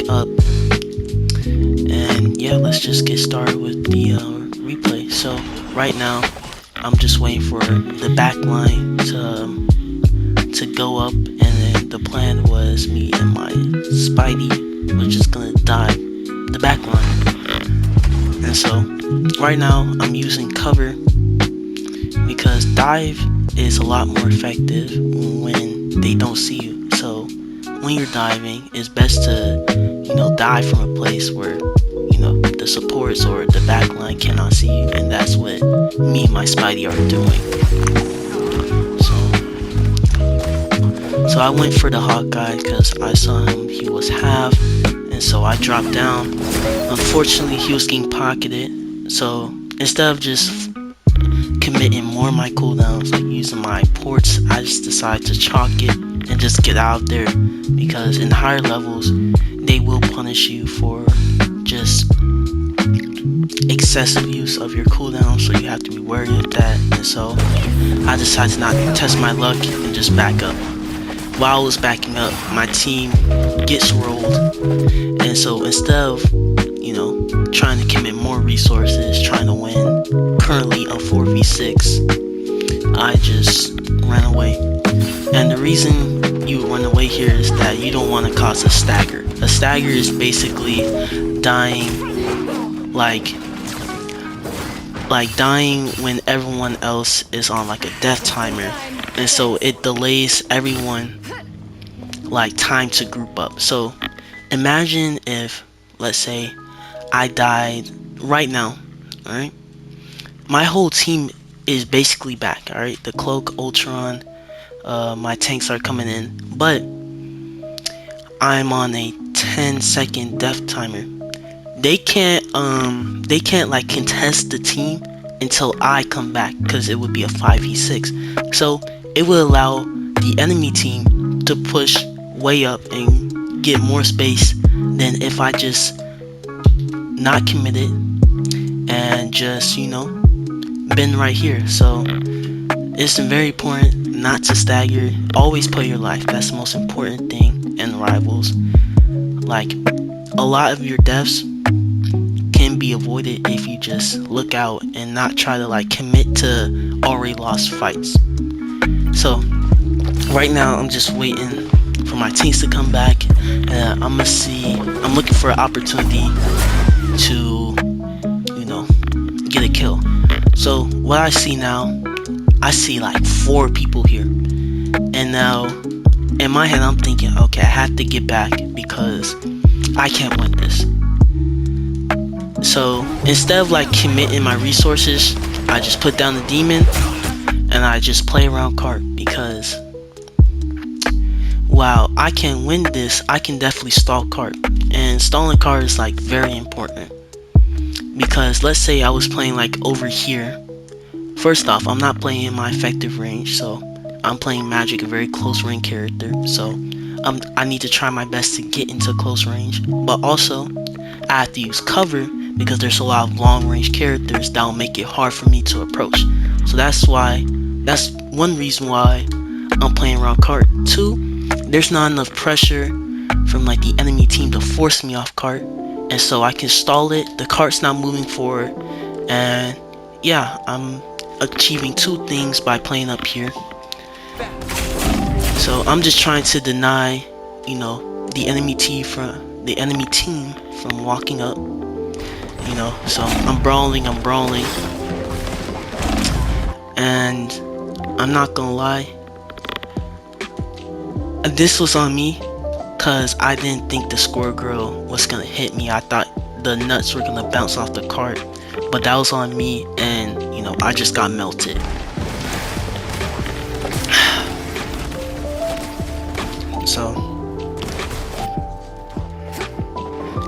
up. And yeah, let's just get started with the replay. So right now, I'm just waiting for the back line to go up, and then the plan was me and my Spidey was just gonna dive the back line. And so right now I'm using cover because dive is a lot more effective when they don't see you. So when you're diving, it's best to dive from a place where the supports or the back line cannot see you, and that's what me and my Spidey are doing. So I went for the Hawkeye because I saw him, he was half, and so I dropped down. Unfortunately, he was getting pocketed, so instead of just committing more of my cooldowns, like using my ports, I just decided to chalk it and just get out there, because in higher levels, they will punish you for just excessive use of your cooldown, so you have to be wary of that. And so I decided to not test my luck and just back up. While I was backing up, my team gets rolled, and so instead of trying to commit more resources, trying to win currently a 4v6, I just ran away. And the reason you run away here is that you don't want to cause a stagger. A stagger is basically dying like dying when everyone else is on like a death timer, and so it delays everyone like time to group up. So imagine if, let's say, I died right now, alright? My whole team is basically back, alright? The Cloak, Ultron, my tanks are coming in, but I'm on a 10-second death timer. They can't like contest the team until I come back, because it would be a 5v6. So it will allow the enemy team to push way up and get more space than if I just not committed and just been right here. So it's very important not to stagger. Always play your life. That's the most important thing in rivals. Like, a lot of your deaths can be avoided if you just look out and not try to like commit to already lost fights. So right now I'm just waiting for my teams to come back. I'm looking for an opportunity to get a kill. So what I see now, I see like 4 people here, and now in my head I'm thinking, okay, I have to get back because I can't win this. So instead of like committing my resources, I just put down the demon and I just play around cart, because while I can win this, I can definitely stall cart, and stalling cart is like very important. Because let's say I was playing like over here. First off, I'm not playing in my effective range, so I'm playing Magik, a very close range character, so I need to try my best to get into close range, but also I have to use cover because there's a lot of long range characters that will make it hard for me to approach. So that's one reason why I'm playing around cart. 2, there's not enough pressure from like the enemy team to force me off cart, and so I can stall it. The cart's not moving forward, and yeah, I'm achieving 2 things by playing up here. So I'm just trying to deny the enemy team from walking up. So I'm brawling, and I'm not gonna lie, this was on me, cause I didn't think the squirrel girl was gonna hit me. I thought the nuts were gonna bounce off the cart, but that was on me, and I just got melted. So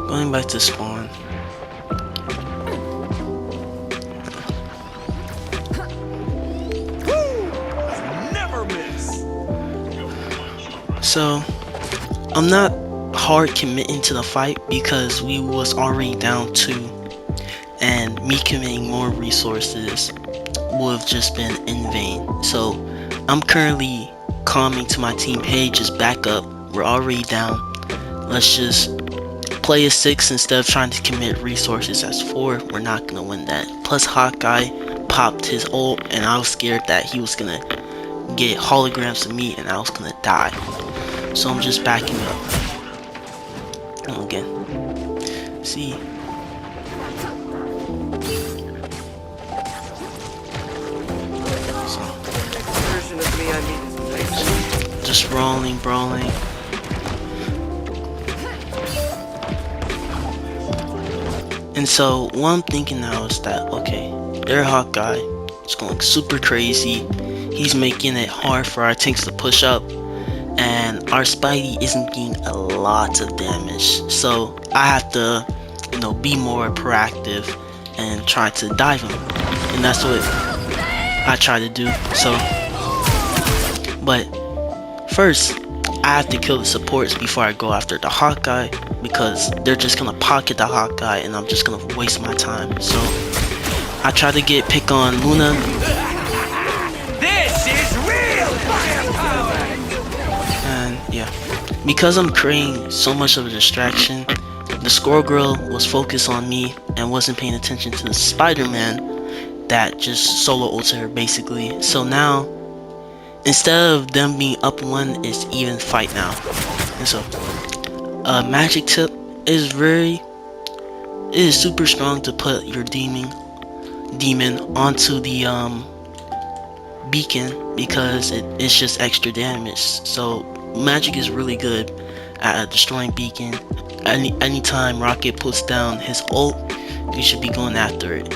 going back to spawn. So I'm not hard committing to the fight because we was already down 2, and me committing more resources would have just been in vain. So I'm currently calming to my team, hey, just back up, we're already down, let's just play as 6 instead of trying to commit resources as 4, we're not gonna win that. Plus Hawkeye popped his ult, and I was scared that he was gonna get holograms of me and I was gonna die. So I'm just backing up. Again. See. So. Just brawling. And so what I'm thinking now is that, okay, their Hawkeye is going super crazy. He's making it hard for our tanks to push up, and our Spidey isn't getting a lot of damage. So I have to, be more proactive and try to dive him, and that's what I try to do. So, but first, I have to kill the supports before I go after the Hawkeye, because they're just gonna pocket the Hawkeye and I'm just gonna waste my time. So I try to get pick on Luna. This is real firepower! And yeah, because I'm creating so much of a distraction, the Squirrel Girl was focused on me and wasn't paying attention to the Spider-Man that just solo ulted her basically. So now, instead of them being up 1, it's even fight now. And so magic tip is it is super strong to put your demon onto the beacon, because it's just extra damage. So magic is really good at destroying beacon. Anytime Rocket puts down his ult, you should be going after it.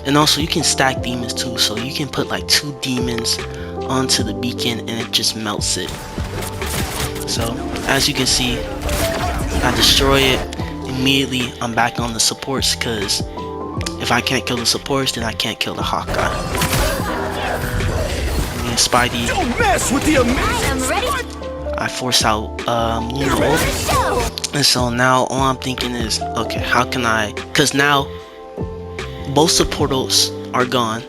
And also you can stack demons too, so you can put like 2 demons onto the beacon and it just melts it. So as you can see, I destroy it immediately. I'm back on the supports, because if I can't kill the supports, then I can't kill the Hawkeye. And Spidey, Don't mess with the amazing. I force out Luna ult. And so now all I'm thinking is, okay, how can I, because now both support ults are gone.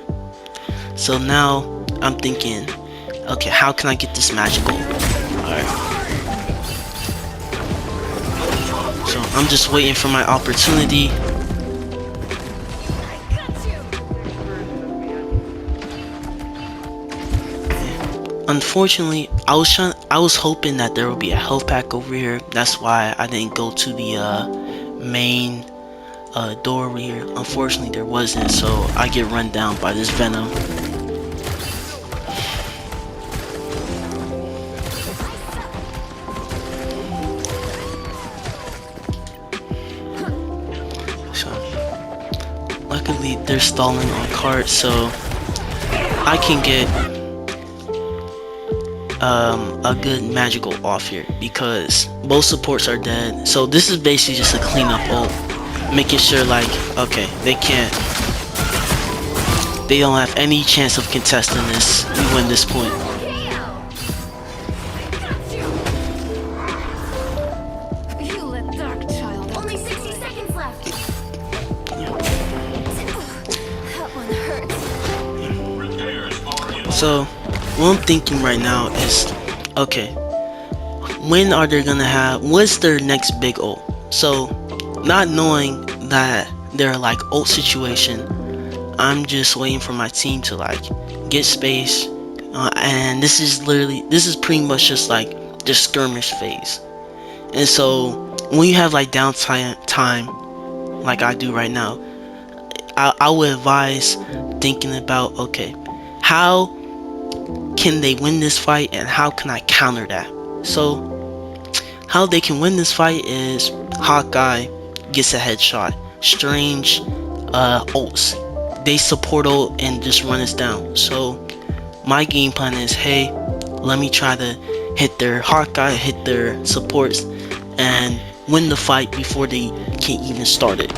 So now I'm thinking, okay, how can I get this magical? Alright. So I'm just waiting for my opportunity. Unfortunately, I was hoping that there would be a health pack over here. That's why I didn't go to the main door over here. Unfortunately, there wasn't, so I get run down by this Venom. So, luckily, they're stalling on cart, so I can get a good magical off here, because both supports are dead. So this is basically just a cleanup ult, making sure like, okay, they don't have any chance of contesting this. We win this point. You let dark child. Only 60 seconds left. That one hurts. So what I'm thinking right now is, okay, when are they gonna have, what's their next big ult? So not knowing that they're like ult situation, I'm just waiting for my team to like get space, and this is pretty much just like the skirmish phase. And so when you have like downtime like I do right now, I would advise thinking about, okay, how can they win this fight and how can I counter that? So how they can win this fight is Hawkeye gets a headshot, Strange ults, they support ult and just run us down. So my game plan is, hey, let me try to hit their Hawkeye, hit their supports, and win the fight before they can even start it.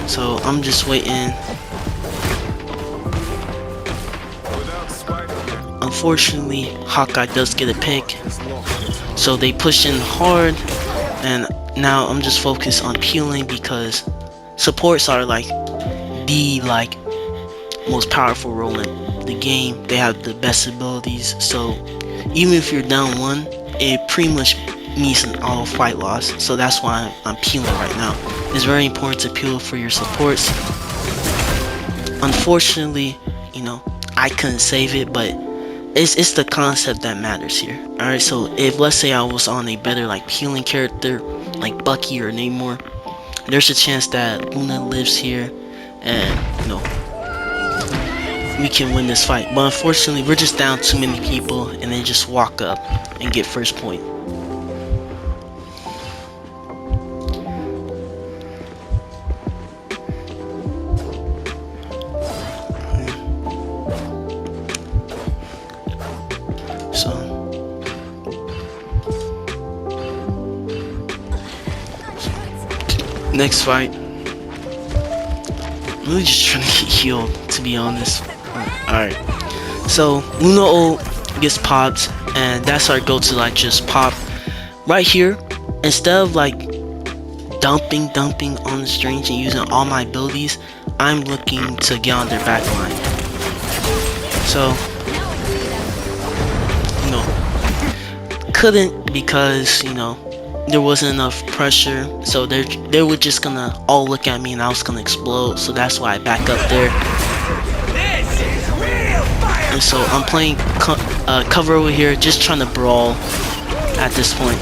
So I'm just waiting. Unfortunately, Hawkeye does get a pick, so they push in hard, and now I'm just focused on peeling, because supports are like the most powerful role in the game. They have the best abilities, so even if you're down 1, it pretty much means an all fight loss. So that's why I'm peeling right now. It's very important to peel for your supports. Unfortunately, you know, I couldn't save it, but it's the concept that matters here. Alright, so if let's say I was on a better like peeling character like Bucky or Namor, there's a chance that Luna lives here and you know we can win this fight. But unfortunately we're just down too many people and they just walk up and get first point. So next fight, I'm really just trying to get healed, to be honest. Alright, so Luna ult gets popped, and that's our go to like just pop right here. Instead of like dumping on the strange and using all my abilities, I'm looking to get on their back line. So you know, couldn't because you know there wasn't enough pressure, so they were just gonna all look at me and I was gonna explode. So that's why I back up there. And so I'm playing cover over here, just trying to brawl at this point.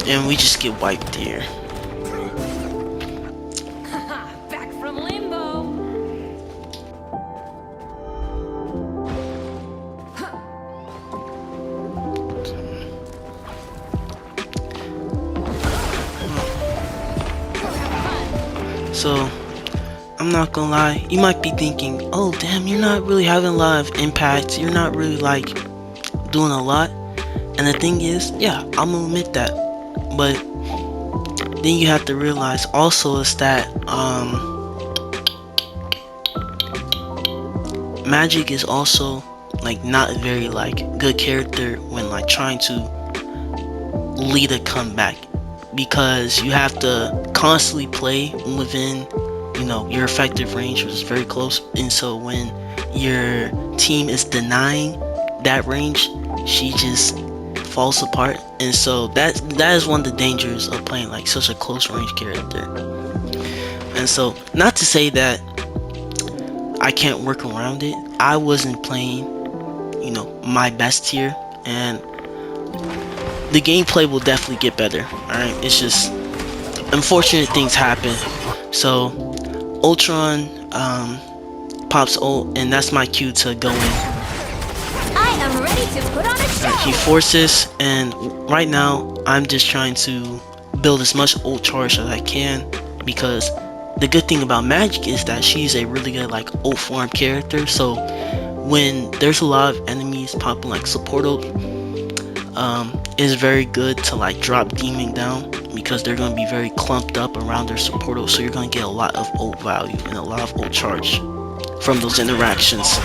And we just get wiped here. Back from limbo. So I'm not gonna lie, you might be thinking, oh damn, you're not really having a lot of impact, you're not really like doing a lot. And the thing is, yeah, I'm gonna admit that, but then you have to realize also is that Magik is also like not a very like good character when like trying to lead a comeback, because you have to constantly play within, you know, your effective range, which is very close. And so when your team is denying that range, she just falls apart. And so that is one of the dangers of playing like such a close range character. And so not to say that I can't work around it, I wasn't playing, you know, my best here, and the gameplay will definitely get better. Alright, it's just unfortunate things happen. So Ultron pops ult, and that's my cue to go in. I am ready to put on a show. He forces, and right now I'm just trying to build as much ult charge as I can, because the good thing about Magik is that she's a really good like ult farm character. So when there's a lot of enemies popping like support ult, it's very good to like drop demon down, because they're going to be very clumped up around their support ult. So you're going to get a lot of ult value and a lot of ult charge from those interactions.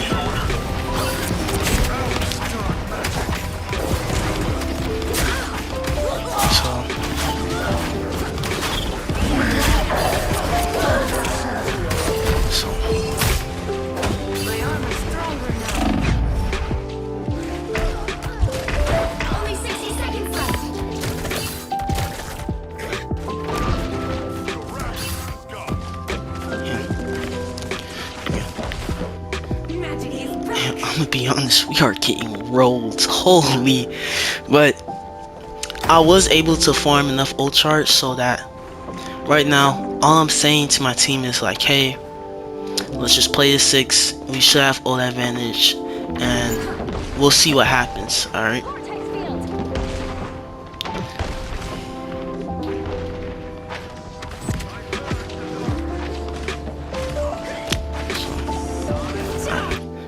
My armor's stronger now. Only 60 seconds left. Magic is back. I'm gonna be honest, we are getting rolled, holy. But I was able to farm enough ult charge so that right now all I'm saying to my team is like, hey, let's just play the 6, we should have ult advantage, and we'll see what happens. Alright,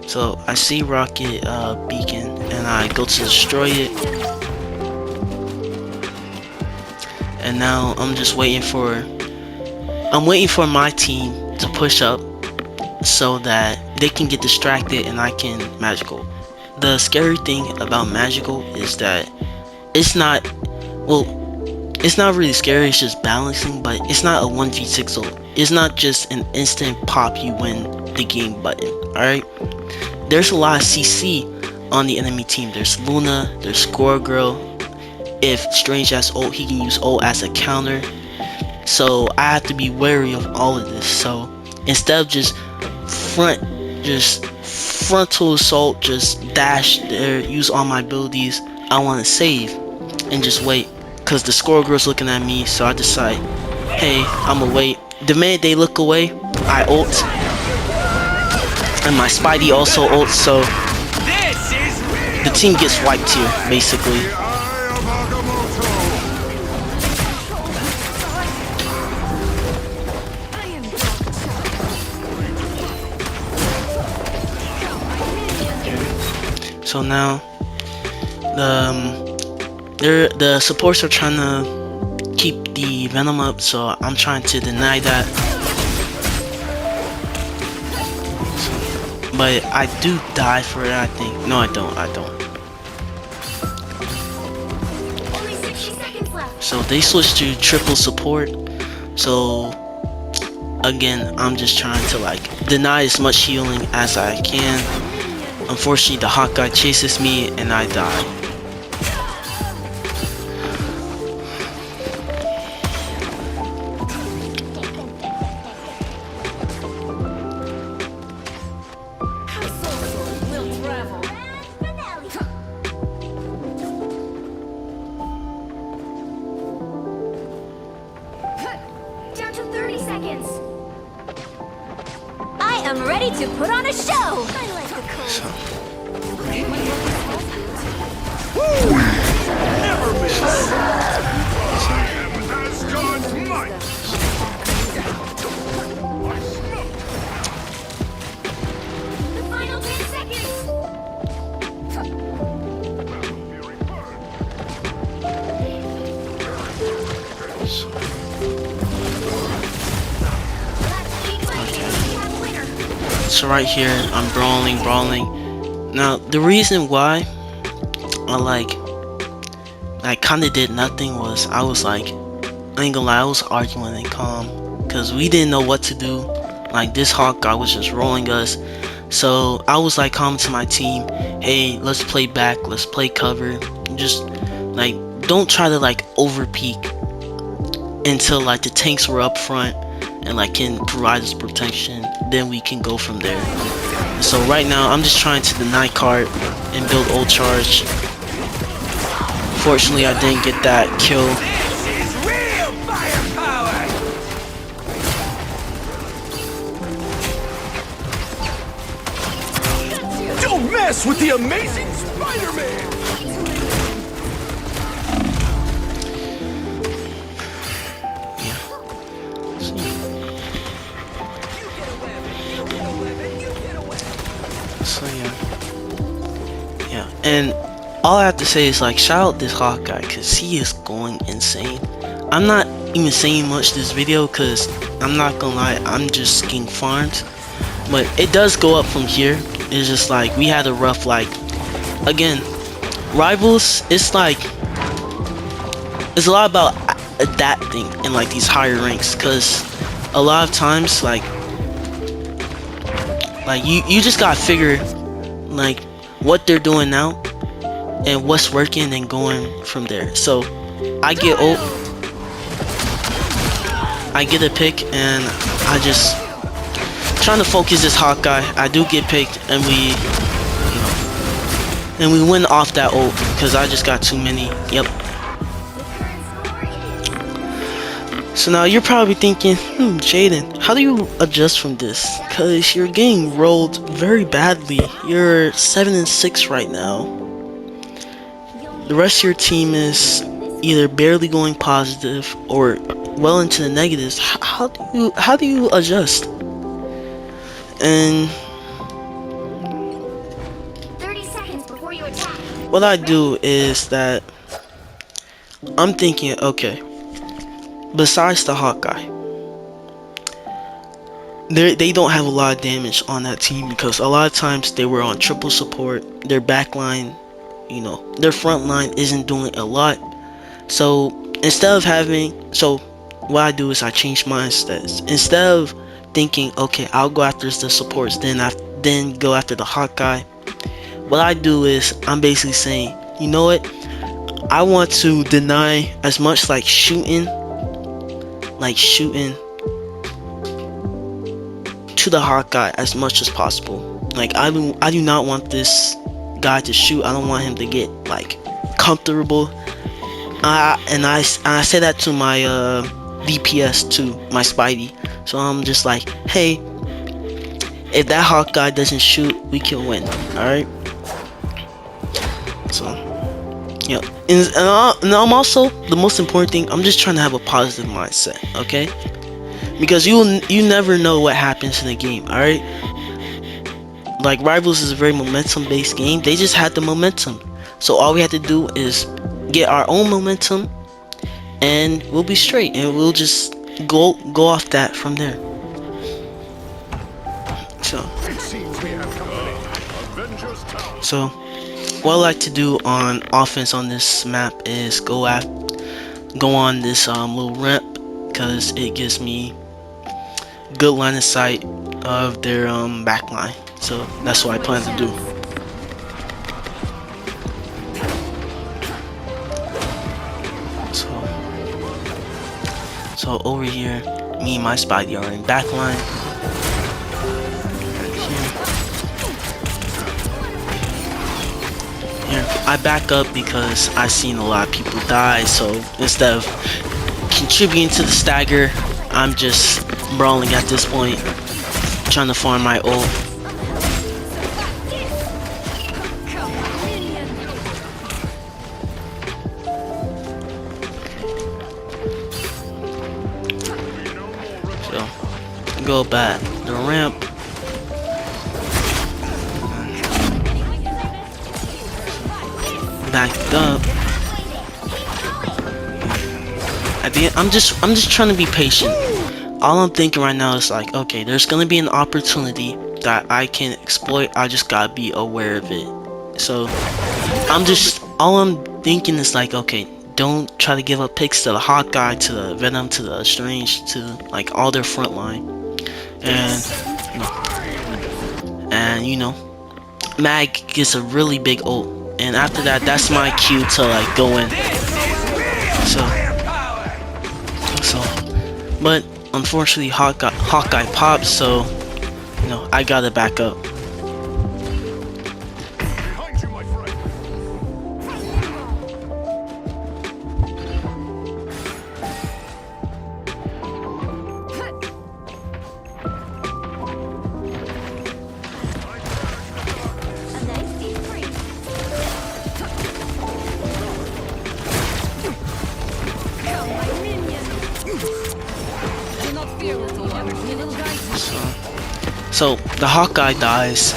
so I see rocket beacon and I go to destroy it, and now I'm just waiting for my team to push up so that they can get distracted and I can magical. The scary thing about magical is that it's not, well, it's not really scary, it's just balancing, but it's not a 1v6 ult. It's not just an instant pop you win the game button. Alright? There's a lot of CC on the enemy team. There's Luna, there's Score Girl. If Strange has ult, he can use ult as a counter. So I have to be wary of all of this. So instead of just frontal assault, just dash there, use all my abilities, I want to save and just wait. Cause the Score Girl's looking at me, so I decide, hey, I'ma wait. The minute they look away, I ult. And my Spidey also ults, so the team gets wiped here, basically. So now, the supports are trying to keep the Venom up, so I'm trying to deny that. But I do die for it, I think. No, I don't. Only 60 seconds left. So they switched to triple support. So again, I'm just trying to like deny as much healing as I can. Unfortunately, the Hawkeye chases me and I die. Down to 30 seconds. I am ready to put on a show. I like the cold. Never miss! I am Asgard's might! The final 10 seconds. So right here, I'm brawling. Now, the reason why I kinda did nothing was I was like, I ain't gonna lie, I was arguing and calm. Cause we didn't know what to do. Like this Hawkeye was just rolling us. So I was like calm to my team, hey, let's play back, let's play cover. Just like don't try to like over peek until like the tanks were up front and like can provide us protection, then we can go from there. So right now I'm just trying to deny cart and build ult charge. Fortunately I didn't get that kill. This is real firepower! Don't mess with the amazing Spider-Man! So yeah, and all I have to say is like shout out this Hawkeye because he is going insane. I'm not even saying much this video because I'm not gonna lie, I'm just getting farmed, but it does go up from here. It's just like we had a rough, like, again, rivals, it's like it's a lot about adapting in like these higher ranks, because a lot of times like you just gotta figure like what they're doing now and what's working and going from there. So I get ult, I get a pick, and I just trying to focus this Hawkeye. I do get picked, and we win off that ult because I just got too many. Yep. So now you're probably thinking, Jaden, how do you adjust from this? Because you're getting rolled very badly. You're 7-6 right now. The rest of your team is either barely going positive or well into the negatives. How do you adjust? And 30 seconds before you attack. what I do is that I'm thinking, okay, besides the Hawkeye, they don't have a lot of damage on that team because a lot of times they were on triple support. Their backline, their front line isn't doing a lot. So instead of what I do is I change my stats. Instead of thinking, okay, I'll go after the supports, then go after the Hawkeye. What I do is I'm basically saying, you know what? I want to deny as much like shooting to the Hawkeye as much as possible. Like I do not want this guy to shoot. I don't want him to get like comfortable. And I say that to my DPS, to my Spidey. So I'm just like, hey, if that Hawkeye doesn't shoot, we can win. All right. So yeah, and I'm also, the most important thing, I'm just trying to have a positive mindset. Okay. Because you never know what happens in the game, alright? Like, Rivals is a very momentum-based game. They just had the momentum. So all we have to do is get our own momentum, and we'll be straight. And we'll just go off that from there. So, It seems we have company. Avengers Tower. so what I like to do on offense on this map is go on this little ramp, because it gives me good line of sight of their back line. So that's what I plan to do. So over here, me and my Spidey are in back line. Here, I back up because I've seen a lot of people die. So instead of contributing to the stagger, I'm just brawling at this point, trying to farm my ult. So go back the ramp. Backed up. At the end, I'm just trying to be patient. All I'm thinking right now is like, okay, there's gonna be an opportunity that I can exploit. I just gotta be aware of it. So all I'm thinking is like, okay, don't try to give up picks to the Hawkeye, to the Venom, to the Strange, to like all their front line. And you know, Mag gets a really big ult, and after that, that's my cue to like go in. But unfortunately, Hawkeye popped, so you know, I gotta back up. Behind you, my friend. A nice deep freeze. Come, my minion. Do not fear, little one. You will guide me. So the Hawkeye dies.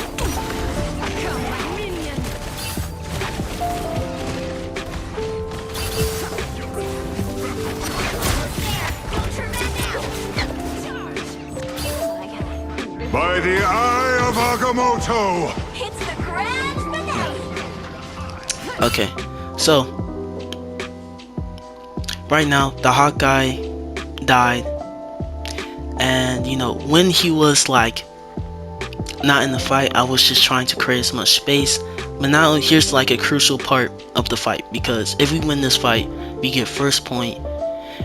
Come, my minion. By the eye of Agamotto. It's the grand finale. Okay, so right now the Hawkeye died, and you know, when he was like not in the fight, I was just trying to create as much space. But now here's like a crucial part of the fight, because if we win this fight, we get first point,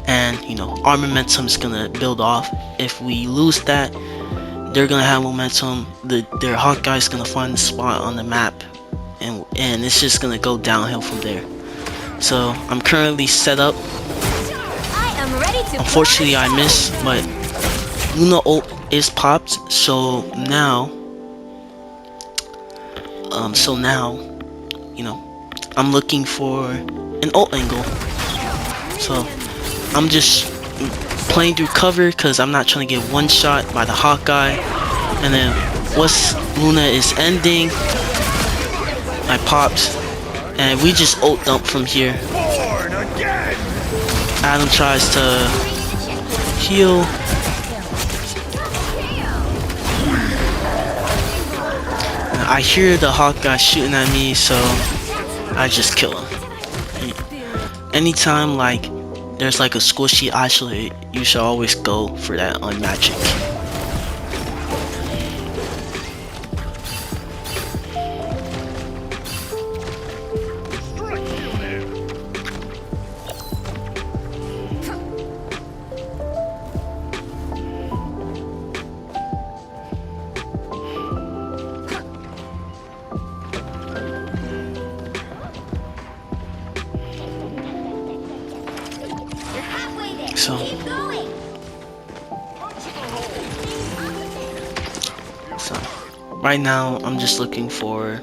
and you know, our momentum is gonna build off. If we lose that, they're gonna have momentum. Their Hawkeye's gonna find the spot on the map, and it's just gonna go downhill from there. So I'm currently set up. I am ready to. Unfortunately, I missed, but Luna ult is popped. So now, So now, you know, I'm looking for an ult angle. So I'm just playing through cover because I'm not trying to get one shot by the Hawkeye. And then once Luna is ending, I popped, and we just ult dump from here. Born again. Adam tries to heal. I hear the Hawkeye shooting at me, so I just kill him. Anytime like there's like a squishy isolate, you should always go for that on Magik. So right now I'm just looking for,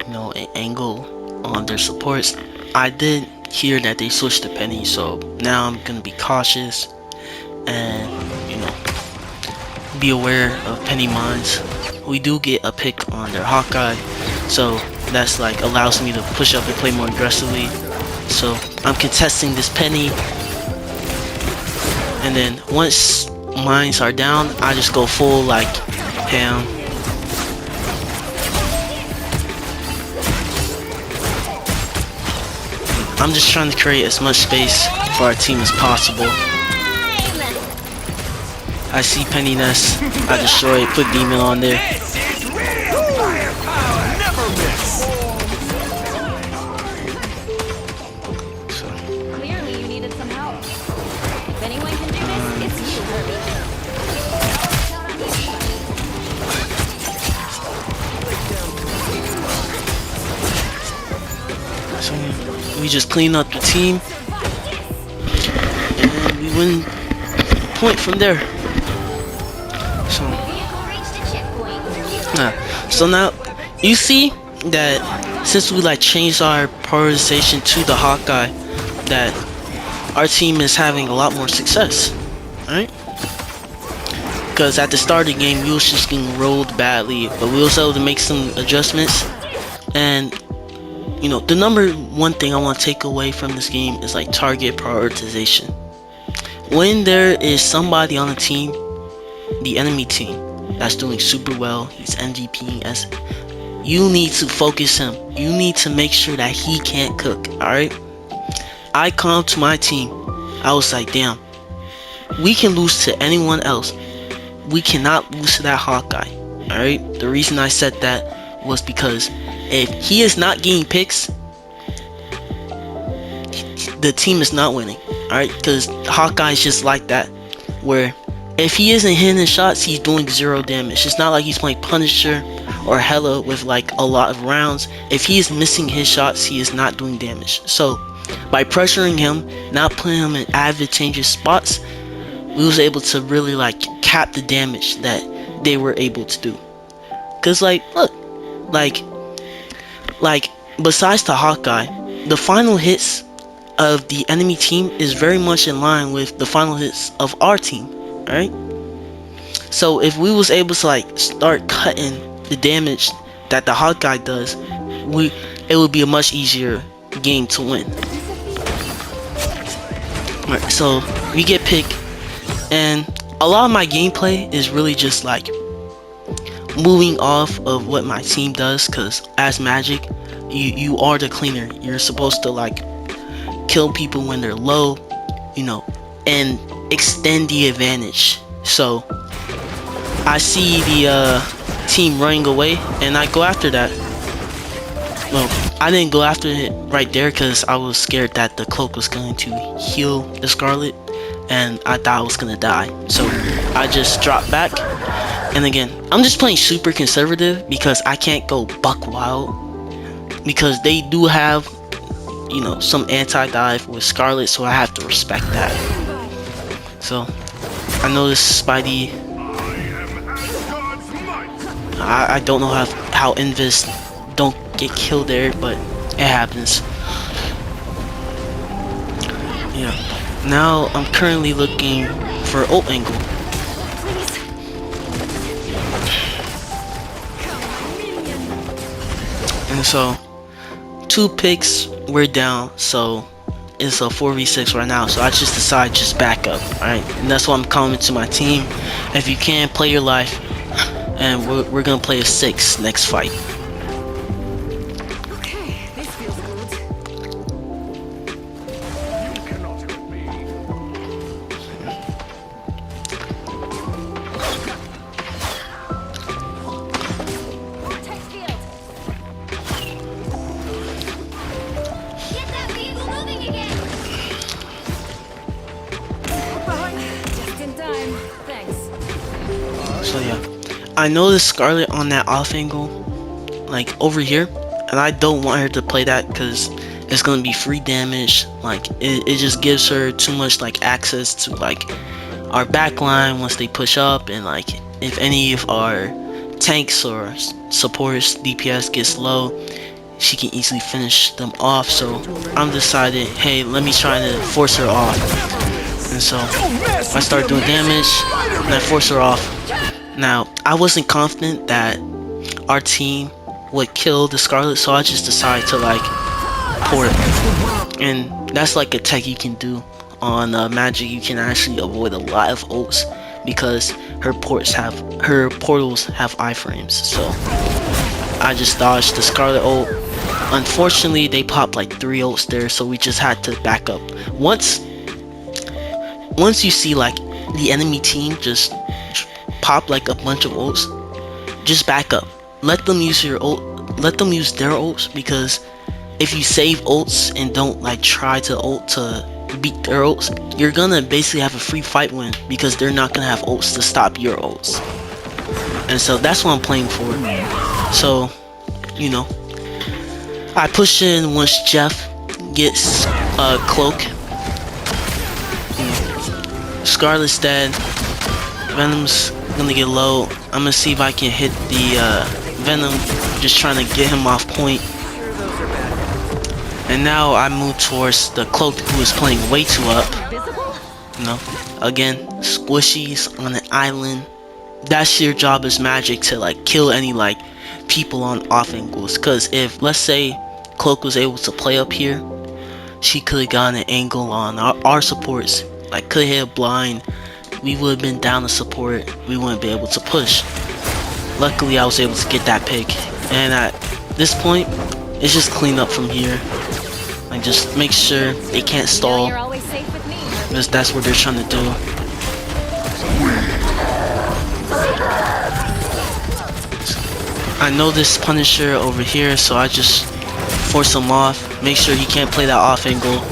you know, an angle on their supports. I did hear that they switched to Penny, so now I'm gonna be cautious and, you know, be aware of Penny mines. We do get a pick on their Hawkeye, so that's like allows me to push up and play more aggressively. So I'm contesting this Penny, and then once mines are down, I just go full like ham. I'm just trying to create as much space for our team as possible. I see Penny Nest, I destroy it, put Demon on there. This is real firepower. Never miss. So, Clearly you needed some help. If anyone can do this, it's you, Herbie. so we just clean up the team, and we win point from there. So, so now you see that since we like changed our prioritization to the Hawkeye, that our team is having a lot more success, right? Because at the start of the game we was just getting rolled badly, but we was able to make some adjustments. And you know, the number one thing I want to take away from this game is like target prioritization. When there is somebody on the team, the enemy team, that's doing super well, he's MVPing as, you need to focus him. You need to make sure that he can't cook, alright? I come to my team, I was like, damn, we can lose to anyone else. We cannot lose to that Hawkeye, alright? The reason I said that was because if he is not getting picks, the team is not winning, alright? Because Hawkeye is just like that, where if he isn't hitting his shots, he's doing 0 damage. It's not like he's playing Punisher or Hela with like a lot of rounds. If he is missing his shots, he is not doing damage. So by pressuring him, not putting him in advantageous spots, we was able to really like cap the damage that they were able to do. Cause like, look, like besides the Hawkeye, the final hits of the enemy team is very much in line with the final hits of our team, right? So if we was able to like start cutting the damage that the Hawkeye does, it would be a much easier game to win. Alright, so we get picked, and a lot of my gameplay is really just like moving off of what my team does, because as Magik, you are the cleaner. You're supposed to like kill people when they're low, you know, and extend the advantage. So I see the team running away, and I go after that. Well, I didn't go after it right there because I was scared that the cloak was going to heal the Scarlet, and I thought I was gonna die. So I just dropped back, and again, I'm just playing super conservative because I can't go buck wild, because they do have, you know, some anti-dive with Scarlet, so I have to respect that. So I know this Spidey, I am as God's might. I don't know how Invis don't get killed there, but it happens. Yeah. Now I'm currently looking for ult angle. And so 2 picks, we're down, so it's a 4v6 right now. So I just decide just back up, alright? And that's why I'm calling to my team. If you can, play your life, and we're gonna play a 6 next fight. Okay, this feels good. You cannot hurt me. Vortex field. Get that vehicle moving again. Just in time. Thanks. So yeah, I noticed Scarlet on that off angle, like over here, and I don't want her to play that because it's gonna be free damage. Like it just gives her too much like access to like our backline once they push up, and like if any of our tanks or supports DPS gets low, she can easily finish them off. So I'm decided, hey, let me try to force her off. And so I start doing damage and I force her off. Now I wasn't confident that our team would kill the Scarlet, so I just decided to like port. And that's like a tech you can do on Magik. You can actually avoid a lot of ults because her portals have iframes. So I just dodged the Scarlet ult. Unfortunately, they popped like 3 ults there, so we just had to back up. Once you see like the enemy team just pop like a bunch of ults, just back up. Let them use your ult. Let them use their ults, because if you save ults and don't like try to ult to beat their ults, you're gonna basically have a free fight win because they're not gonna have ults to stop your ults. And so that's what I'm playing for. So, you know, I push in once Jeff gets cloak. Scarlet's dead. Venom's gonna get low. I'm gonna see if I can hit the Venom, just trying to get him off point. And now I move towards the cloak, who is playing way too up. You know, again, squishies on an island. That's your job as Magik, to like kill any like people on off angles. Cause if, let's say, Cloak was able to play up here, she could have gotten an angle on our supports. Like could hit a blind. We would have been down to support. We wouldn't be able to push. Luckily, I was able to get that pick. And at this point, it's just clean up from here. Like just make sure they can't stall, You're always safe with me. because that's what they're trying to do. I know this Punisher over here, so I just force him off. Make sure he can't play that off angle.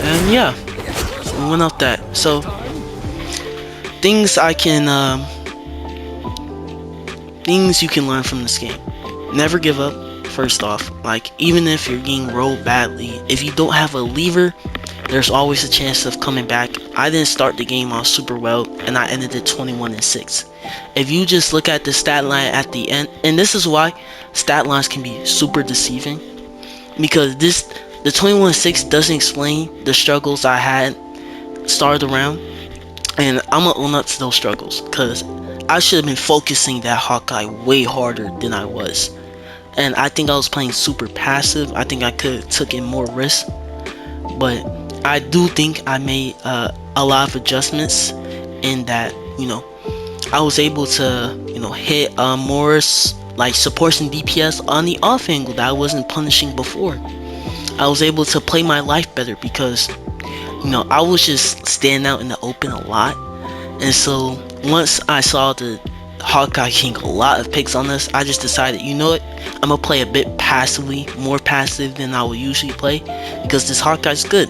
And yeah, we went off that. So things you can learn from this game: never give up. First off, like even if you're getting rolled badly, if you don't have a lever, there's always a chance of coming back. I didn't start the game off super well, and I ended it 21-6. If you just look at the stat line at the end, and this is why stat lines can be super deceiving, because the 21-6 doesn't explain the struggles I had started around, and I'm gonna own up to those struggles, because I should have been focusing that Hawkeye way harder than I was. And I think I was playing super passive. I think I could have took in more risks, but I do think I made a lot of adjustments in that, you know, I was able to, you know, hit more like supports and DPS on the off angle that I wasn't punishing before. I was able to play my life better because, you know, I was just standing out in the open a lot. And so once I saw the Hawkeye getting a lot of picks on us, I just decided, you know what, I'm gonna play a bit passively, more passive than I would usually play, because this Hawkeye's good,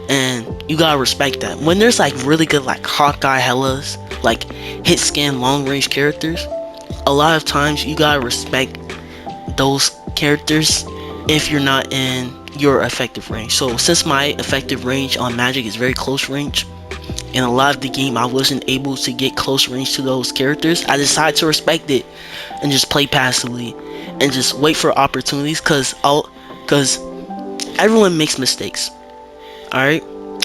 and you gotta respect that. When there's like really good like Hawkeye Hellas, like hit scan long range characters, a lot of times you gotta respect those characters if you're not in your effective range. So since my effective range on Magik is very close range, in a lot of the game I wasn't able to get close range to those characters, I decided to respect it and just play passively and just wait for opportunities, cause everyone makes mistakes. All right,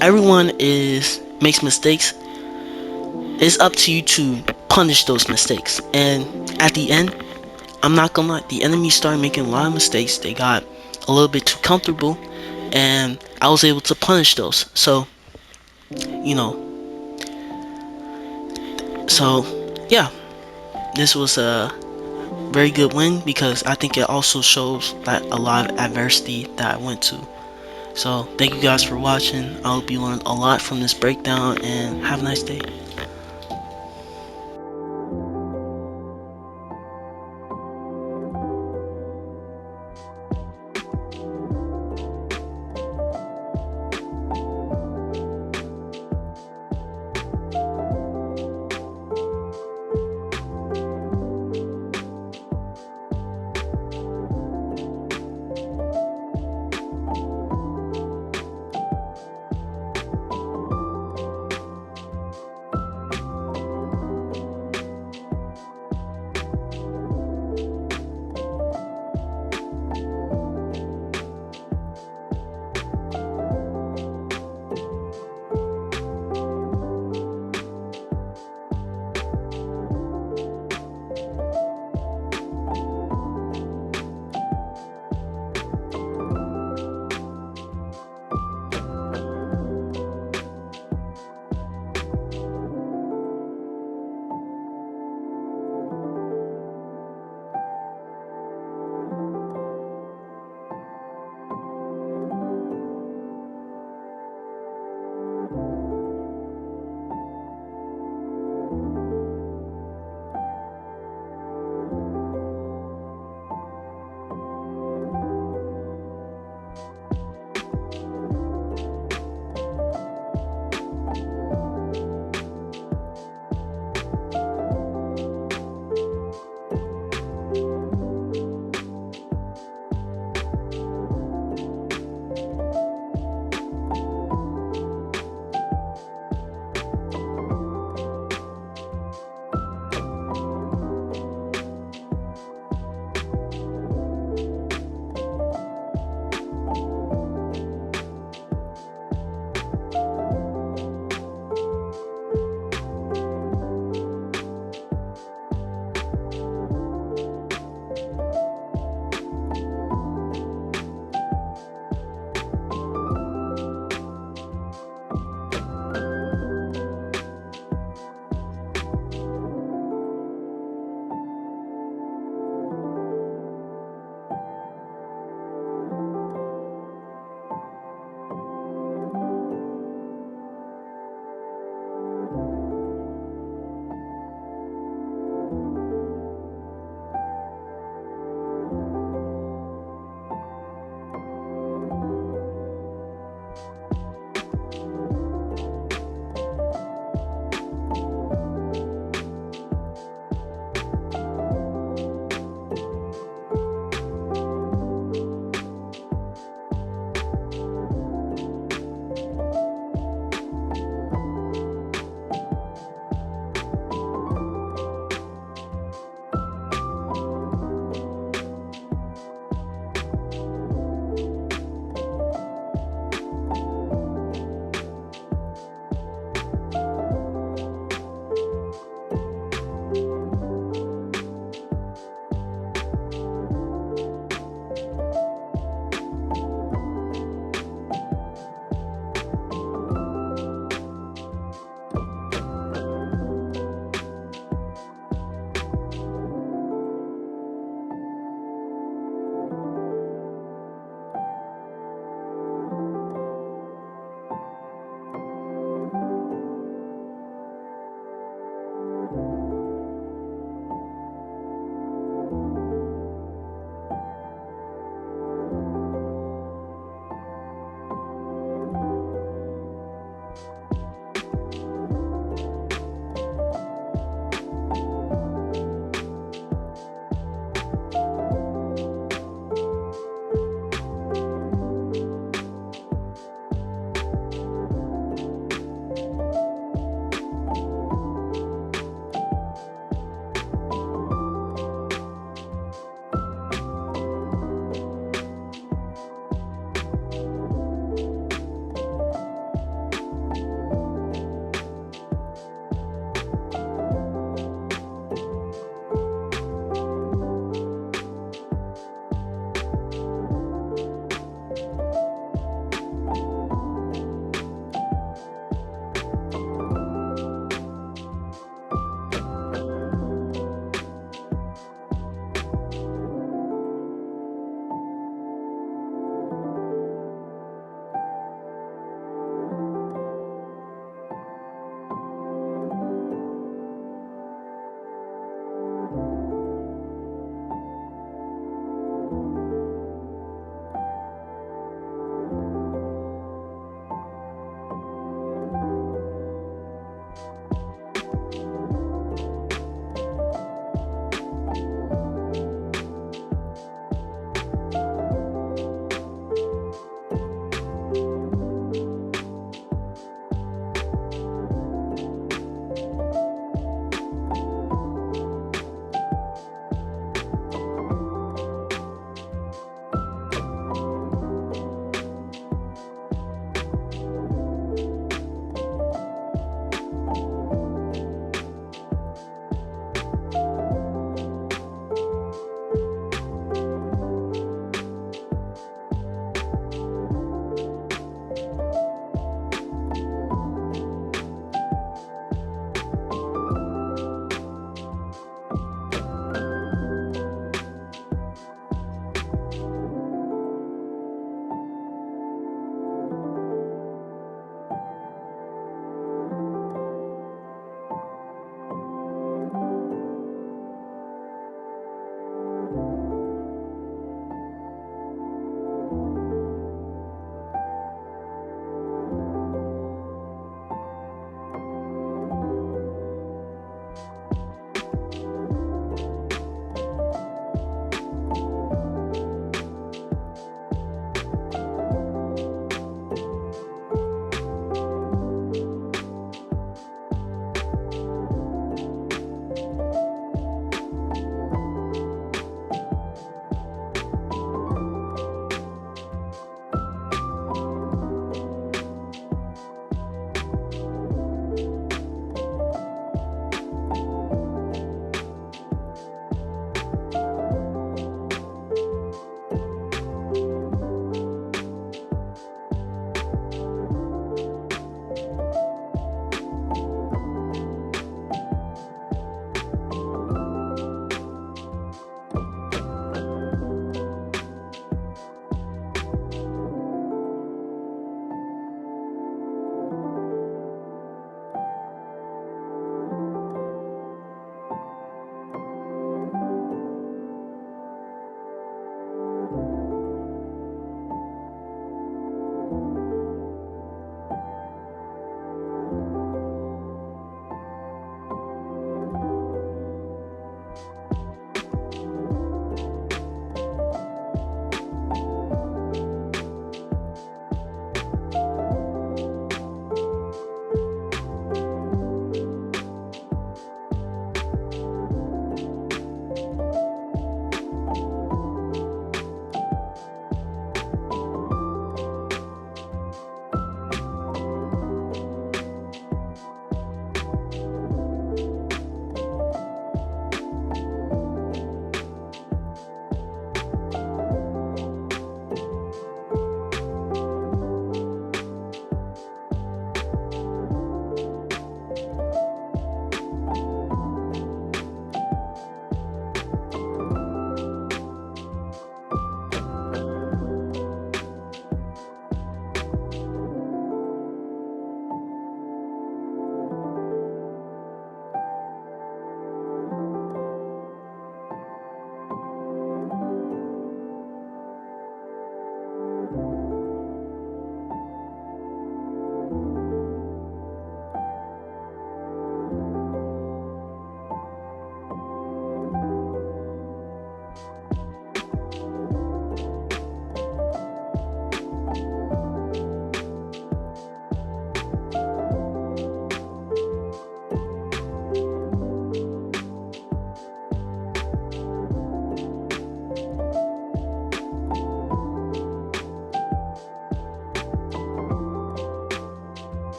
everyone is makes mistakes. It's up to you to punish those mistakes. And at the end, I'm not gonna lie, the enemy started making a lot of mistakes. They got a little bit too comfortable, and I was able to punish those. So, you know, so yeah, this was a very good win because I think it also shows that a lot of adversity that I went to. So, thank you guys for watching. I hope you learned a lot from this breakdown, and have a nice day.